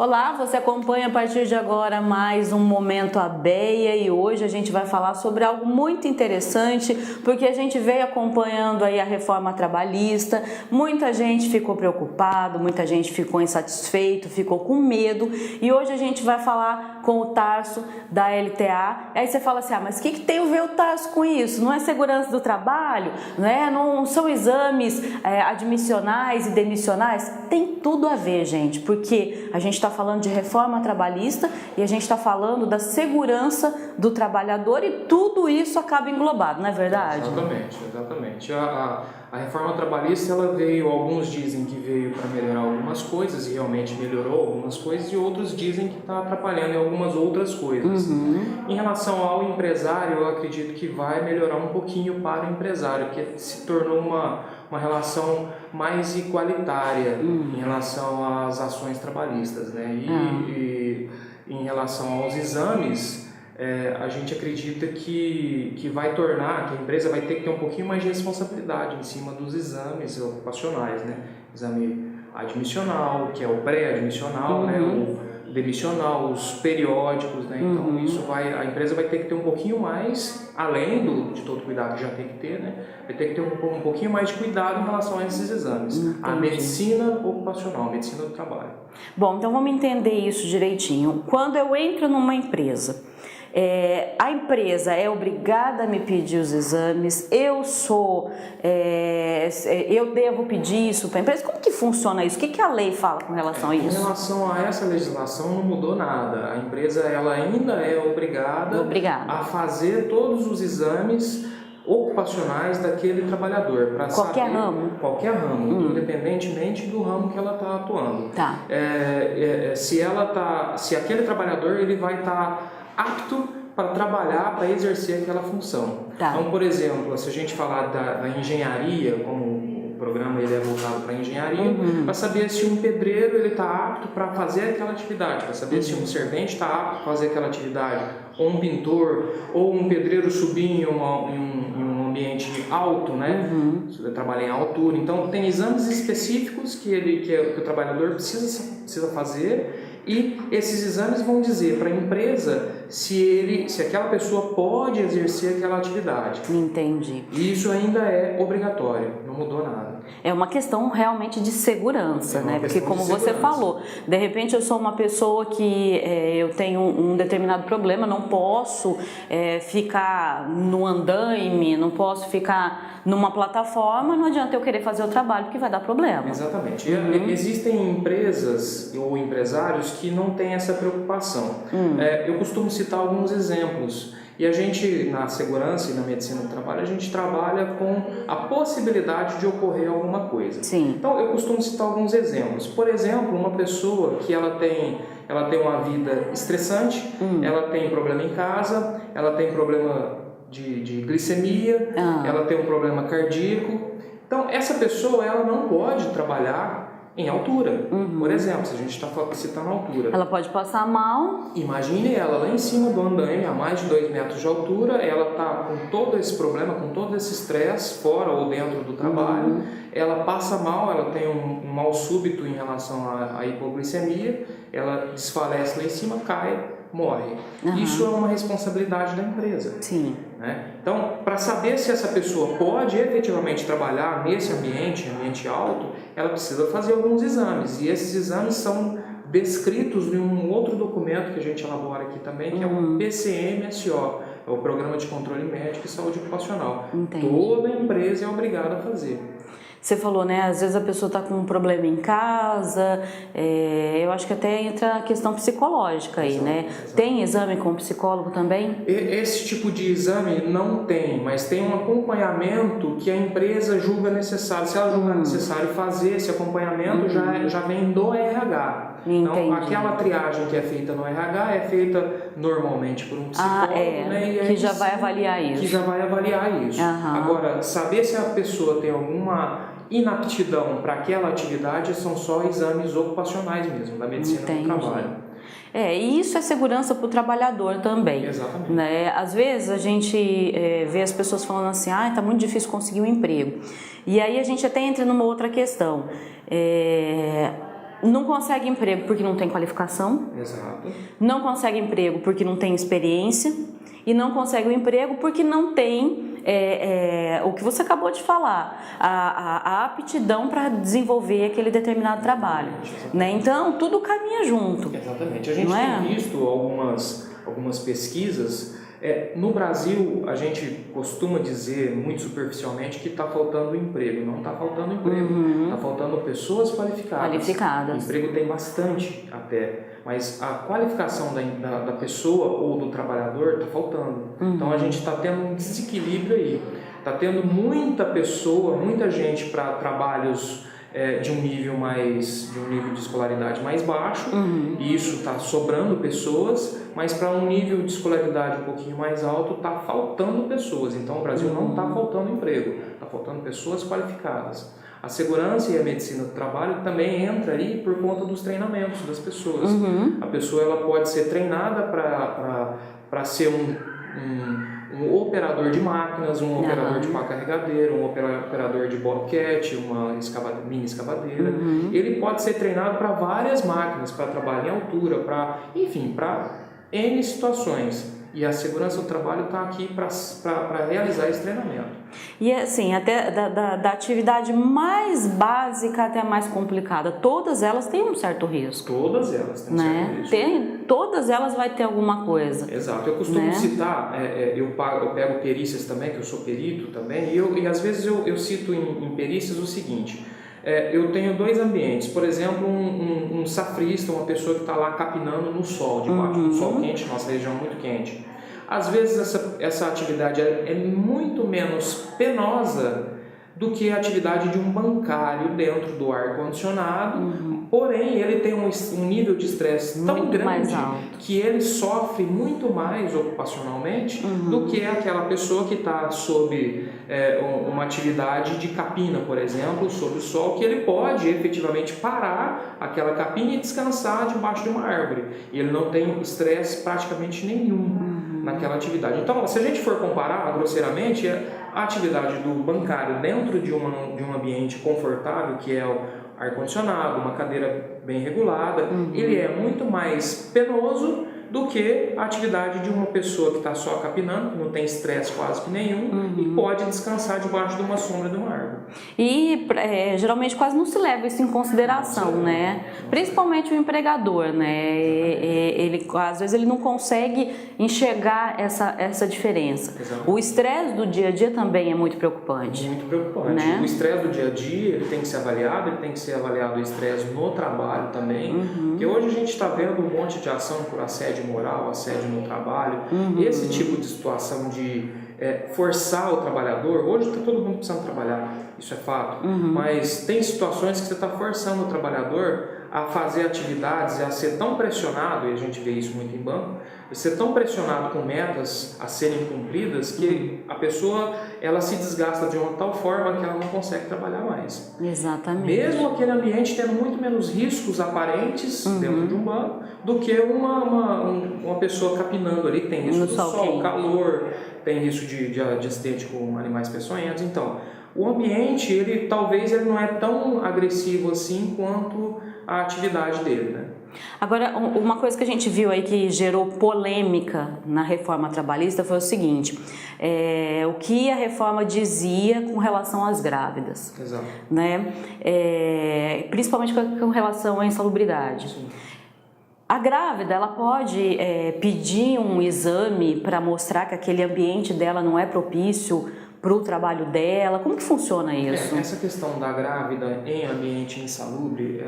Olá, você acompanha a partir de agora mais um Momento ABEA e hoje a gente vai falar sobre algo muito interessante, porque a gente veio acompanhando aí a reforma trabalhista, muita gente ficou preocupado, muita gente ficou insatisfeito, ficou com medo e hoje a gente vai falar com o Tarso da LTA. Aí você fala assim, mas o que tem a ver o Tarso com isso? Não é segurança do trabalho? Não são exames admissionais e demissionais? Tem tudo a ver, gente, porque a gente está falando de reforma trabalhista e a gente está falando da segurança do trabalhador e tudo isso acaba englobado, não é verdade? Exatamente. A reforma trabalhista, ela veio, alguns dizem que veio para melhorar algumas coisas e realmente melhorou algumas coisas e outros dizem que está atrapalhando em algumas outras coisas. Em relação ao empresário, eu acredito que vai melhorar um pouquinho para o empresário, porque se tornou uma relação mais igualitária em relação às ações trabalhistas, né? E em relação aos exames, a gente acredita que vai tornar, que a empresa vai ter que ter um pouquinho mais de responsabilidade em cima dos exames ocupacionais, né? Exame admissional, que é o pré-admissional, né? O demissional, os periódicos, né? Então a empresa vai ter que ter um pouquinho mais, além de todo cuidado que já tem que ter, né? Vai ter que ter um pouquinho mais de cuidado em relação a esses exames. A medicina ocupacional, a medicina do trabalho. Bom, então vamos entender isso direitinho. Quando eu entro numa empresa, a empresa é obrigada a me pedir os exames, eu devo pedir isso para a empresa? Como que funciona isso? O que a lei fala com relação a isso? Em relação a essa legislação não mudou nada. A empresa ela ainda é obrigada a fazer todos os exames ocupacionais daquele trabalhor para qualquer ramo, independentemente do ramo que ela está atuando. Se aquele trabalhador ele vai estar apto para trabalhar, para exercer aquela função. Então, por exemplo, se a gente falar da engenharia, como o programa ele é voltado para a engenharia, para saber se um pedreiro ele está apto para fazer aquela atividade, para saber se um servente está apto para fazer aquela atividade, ou um pintor, ou um pedreiro subir em um ambiente alto, né? Trabalhar em altura. Então, tem exames específicos que o trabalhador precisa fazer. E esses exames vão dizer para a empresa se aquela pessoa pode exercer aquela atividade. Entendi. E isso ainda é obrigatório, não mudou nada. É uma questão realmente de segurança, né? Porque como você falou, de repente eu sou uma pessoa que eu tenho um determinado problema, não posso ficar no andaime, não posso ficar numa plataforma, não adianta eu querer fazer o trabalho porque vai dar problema. Exatamente. Existem empresas ou empresários que não têm essa preocupação. Eu costumo citar alguns exemplos. E a gente, na segurança e na medicina do trabalho, a gente trabalha com a possibilidade de ocorrer alguma coisa. Sim. Então, eu costumo citar alguns exemplos. Por exemplo, uma pessoa que ela tem uma vida estressante, ela tem problema em casa, ela tem problema de glicemia, ela tem um problema cardíaco. Então, essa pessoa ela não pode trabalhar em altura. Por exemplo, se a gente está citando altura. Ela pode passar mal. Imagine ela lá em cima do andaime, a mais de 2 metros de altura, ela está com todo esse problema, com todo esse estresse, fora ou dentro do trabalho, ela passa mal, ela tem um mal súbito em relação à hipoglicemia, ela desfalece lá em cima, cai, morre. Isso é uma responsabilidade da empresa. Sim. Né? Então, para saber se essa pessoa pode efetivamente trabalhar nesse ambiente alto, ela precisa fazer alguns exames. E esses exames são descritos em um outro documento que a gente elabora aqui também, que é o PCMSO, é o Programa de Controle Médico e Saúde Ocupacional. Entendi. Toda empresa é obrigada a fazer. Você falou, né? Às vezes a pessoa está com um problema em casa, eu acho que até entra a questão psicológica aí, né? Tem exame com psicólogo também? Esse tipo de exame não tem, mas tem um acompanhamento que a empresa julga necessário. Se ela julgar necessário fazer esse acompanhamento, já vem do RH. Então, aquela triagem que é feita no RH é feita normalmente por um psicólogo, né? Que já vai avaliar isso. Que já vai avaliar isso. Agora, saber se a pessoa tem alguma inaptidão para aquela atividade são só exames ocupacionais mesmo, da medicina do trabalho. E isso é segurança para o trabalhador também. Exatamente. Né? Às vezes a gente vê as pessoas falando assim, está muito difícil conseguir um emprego. E aí a gente até entra numa outra questão. não consegue emprego porque não tem qualificação. Exato. Não consegue emprego porque não tem experiência. E não consegue o emprego porque não tem o que você acabou de falar, a aptidão para desenvolver aquele determinado trabalho. Né? Então, tudo caminha junto. Exatamente. A gente tem visto algumas pesquisas. No Brasil, a gente costuma dizer muito superficialmente que está faltando emprego. Não está faltando emprego, está faltando pessoas qualificadas. O emprego tem bastante até, mas a qualificação da pessoa ou do trabalhador está faltando. Então a gente está tendo um desequilíbrio aí. Está tendo muita pessoa, muita gente para trabalhos de um nível de escolaridade mais baixo, e isso está sobrando pessoas, mas para um nível de escolaridade um pouquinho mais alto está faltando pessoas. Então o Brasil não está faltando emprego, está faltando pessoas qualificadas. A segurança e a medicina do trabalho também entra aí por conta dos treinamentos das pessoas. A pessoa ela pode ser treinada para ser um operador de máquinas, um operador de pá carregadeira, um operador de bobcat, uma mini escavadeira. Ele pode ser treinado para várias máquinas, para trabalhar em altura, para N situações. E a segurança do trabalho está aqui para realizar esse treinamento. E assim, até da atividade mais básica até a mais complicada, todas elas têm um certo risco. Todas elas têm um certo risco. Todas elas vai ter alguma coisa. Exato. Eu costumo citar, eu pego perícias também, que eu sou perito também, e às vezes eu cito em perícias o seguinte: eu tenho dois ambientes. Por exemplo, um safrista, uma pessoa que está lá capinando no sol, debaixo do sol quente, nossa região muito quente. Às vezes essa atividade é muito menos penosa do que a atividade de um bancário dentro do ar-condicionado, porém ele tem um nível de estresse tão grande que ele sofre muito mais ocupacionalmente do que aquela pessoa que está sob uma atividade de capina, por exemplo, sob o sol, que ele pode efetivamente parar aquela capina e descansar debaixo de uma árvore. E ele não tem estresse praticamente nenhum naquela atividade. Então, se a gente for comparar grosseiramente, a atividade do bancário dentro de um ambiente confortável, que é o ar-condicionado, uma cadeira bem regulada, ele é muito mais penoso do que a atividade de uma pessoa que está só capinando, que não tem estresse quase que nenhum, e pode descansar debaixo de uma sombra de uma árvore. E geralmente quase não se leva isso em consideração, né? Principalmente o empregador, né? Ele, às vezes ele não consegue enxergar essa diferença. Exato. O estresse do dia a dia também é muito preocupante. Muito preocupante. Né? O estresse do dia a dia, ele tem que ser avaliado, ele tem que ser avaliado o estresse no trabalho também, porque hoje a gente está vendo um monte de ação por assédio moral, assédio no trabalho, esse tipo de situação de forçar o trabalhador. Hoje está todo mundo precisando trabalhar, isso é fato, mas tem situações que você está forçando o trabalhador a fazer atividades e a ser tão pressionado, e a gente vê isso muito em banco, ser tão pressionado com metas a serem cumpridas que a pessoa ela se desgasta de uma tal forma que ela não consegue trabalhar mais. Exatamente. Mesmo aquele ambiente tendo muito menos riscos aparentes dentro de um banco do que uma pessoa capinando ali, tem risco do sol, calor, tem risco de acidente com animais peçonhentos. Então, o ambiente, talvez ele não é tão agressivo assim quanto a atividade dele, né? Agora, uma coisa que a gente viu aí que gerou polêmica na reforma trabalhista foi o seguinte: o que a reforma dizia com relação às grávidas. Exato. Né? Principalmente com relação à insalubridade. Sim. A grávida, ela pode pedir um exame para mostrar que aquele ambiente dela não é propício para o trabalho dela? Como que funciona isso? Essa questão da grávida em ambiente insalubre,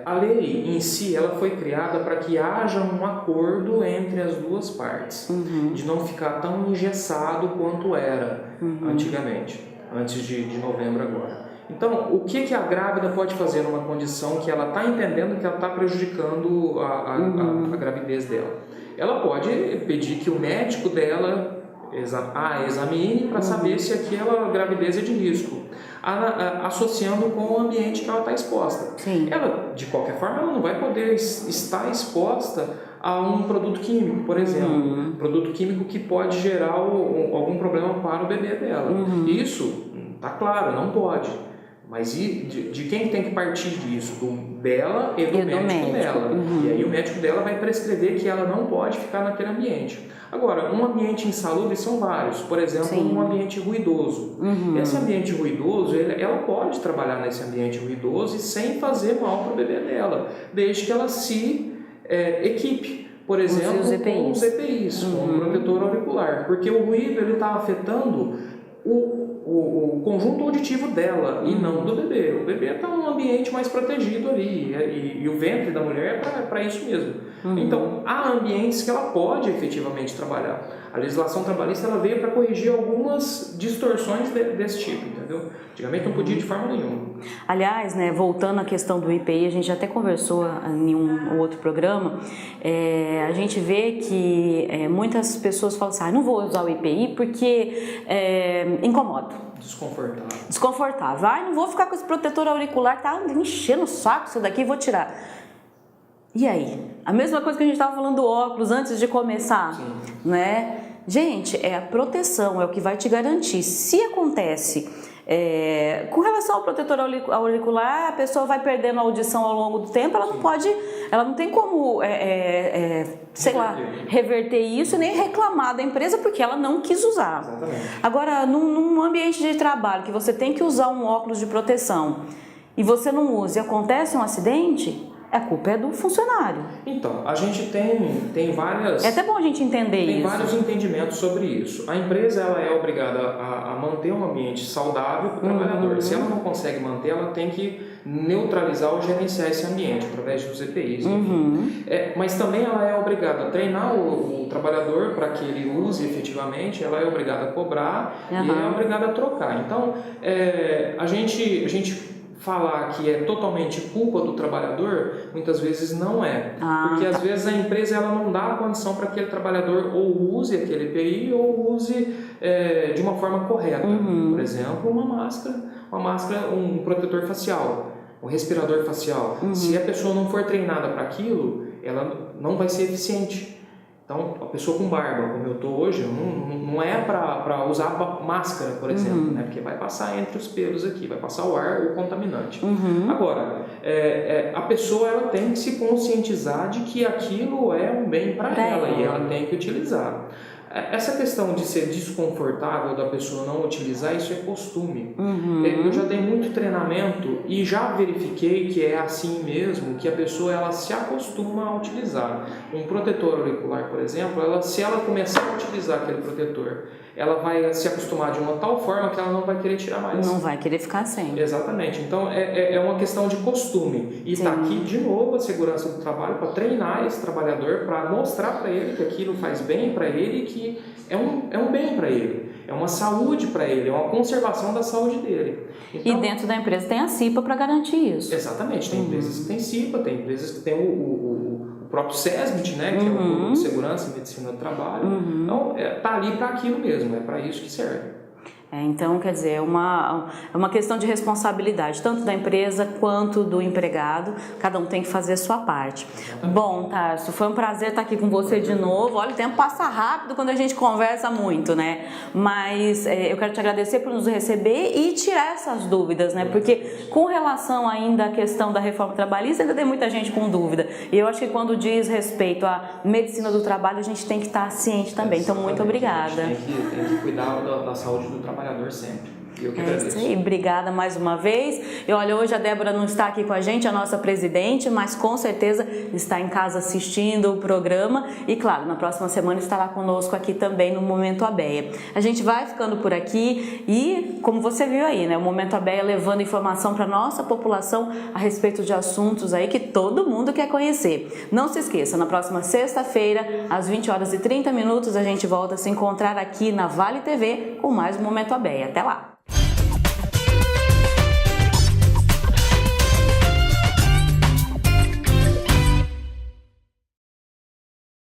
a lei em si ela foi criada para que haja um acordo entre as duas partes, de não ficar tão engessado quanto era antigamente, antes de novembro agora. Então, o que a grávida pode fazer numa condição que ela está entendendo que ela está prejudicando a gravidez dela? Ela pode pedir que o médico dela examine para saber se aquela gravidez é de risco, associando com o ambiente que ela está exposta. Sim. Ela, de qualquer forma, ela não vai poder estar exposta a um produto químico, por exemplo, um produto químico que pode gerar algum problema para o bebê dela. Isso, tá claro, não pode. Mas de quem tem que partir disso? Dela e do médico dela. E aí o médico dela vai prescrever que ela não pode ficar naquele ambiente. Agora, um ambiente insalubre são vários. Por exemplo, um ambiente ruidoso. Esse ambiente ruidoso, ela pode trabalhar nesse ambiente ruidoso e sem fazer mal para o bebê dela, desde que ela se equipe. Por exemplo, com os EPIs, com o protetor auricular. Porque o ruído está afetando o conjunto auditivo dela e não do bebê. O bebê está num ambiente mais protegido ali e o ventre da mulher é para isso mesmo. Então, há ambientes que ela pode efetivamente trabalhar. A legislação trabalhista ela veio para corrigir algumas distorções desse tipo, entendeu? Antigamente não podia de forma nenhuma. Aliás, né, voltando à questão do IPI, a gente até conversou em um outro programa, a gente vê que muitas pessoas falam assim, não vou usar o IPI porque incomoda. Desconfortável. Não vou ficar com esse protetor auricular, tá enchendo o saco isso daqui, vou tirar. E aí? A mesma coisa que a gente estava falando do óculos antes de começar, né? Gente, é a proteção, é o que vai te garantir. Se acontece, com relação ao protetor auricular, a pessoa vai perdendo a audição ao longo do tempo, ela não tem como, reverter isso e nem reclamar da empresa porque ela não quis usar. Exatamente. Agora, num ambiente de trabalho que você tem que usar um óculos de proteção e você não usa e acontece um acidente, a culpa é do funcionário. Então, a gente tem várias... É até bom a gente entender isso. Tem vários entendimentos sobre isso. A empresa ela é obrigada a manter um ambiente saudável para o trabalhador. Se ela não consegue manter, ela tem que neutralizar ou gerenciar esse ambiente através dos EPIs. Mas também ela é obrigada a treinar o trabalhador para que ele use efetivamente, ela é obrigada a cobrar e é obrigada a trocar. Então, a gente falar que é totalmente culpa do trabalhador, muitas vezes não é. Porque às vezes a empresa ela não dá a condição para que aquele trabalhador ou use aquele EPI ou use de uma forma correta. Por exemplo, uma máscara, um protetor facial, um respirador facial. Se a pessoa não for treinada para aquilo, ela não vai ser eficiente. Então, a pessoa com barba, como eu estou hoje, não é para usar máscara, por exemplo, né? Porque vai passar entre os pelos aqui, vai passar o ar, o contaminante. Agora, a pessoa ela tem que se conscientizar de que aquilo é um bem para ela e ela tem que utilizar. Essa questão de ser desconfortável da pessoa não utilizar, isso é costume. Eu já dei muito treinamento e já verifiquei que é assim mesmo, que a pessoa ela se acostuma a utilizar. Um protetor auricular, por exemplo, se ela começar a utilizar aquele protetor, ela vai se acostumar de uma tal forma que ela não vai querer tirar mais. Não vai querer ficar sem. Exatamente. Então, é uma questão de costume. E está aqui, de novo, a segurança do trabalho para treinar esse trabalhador, para mostrar para ele que aquilo faz bem para ele e que é um bem para ele. É uma saúde para ele, é uma conservação da saúde dele. Então, e dentro da empresa tem a CIPA para garantir isso. Exatamente. Tem empresas que têm CIPA, tem empresas que têm o próprio SESMIT, né, que é o Grupo de Segurança e Medicina do Trabalho. Então, tá ali para aquilo mesmo, é para isso que serve. Então, quer dizer, é uma questão de responsabilidade, tanto da empresa quanto do empregado, cada um tem que fazer a sua parte. Bom, Tarso, foi um prazer estar aqui com você de novo. Olha, o tempo passa rápido quando a gente conversa muito, né? Mas eu quero te agradecer por nos receber e tirar essas dúvidas, né? Porque com relação ainda à questão da reforma trabalhista, ainda tem muita gente com dúvida. E eu acho que quando diz respeito à medicina do trabalho, a gente tem que estar ciente também. Então, muito obrigada. A gente tem que cuidar da saúde do trabalhador sempre. Eu que agradeço. Isso aí, obrigada mais uma vez. E olha, hoje a Débora não está aqui com a gente, a nossa presidente, mas com certeza está em casa assistindo o programa e, claro, na próxima semana estará conosco aqui também no Momento ABEA. A gente vai ficando por aqui e, como você viu aí, né, o Momento ABEA levando informação para a nossa população a respeito de assuntos aí que todo mundo quer conhecer. Não se esqueça, na próxima sexta-feira, às 20h30, a gente volta a se encontrar aqui na Vale TV com mais um Momento ABEA. Até lá!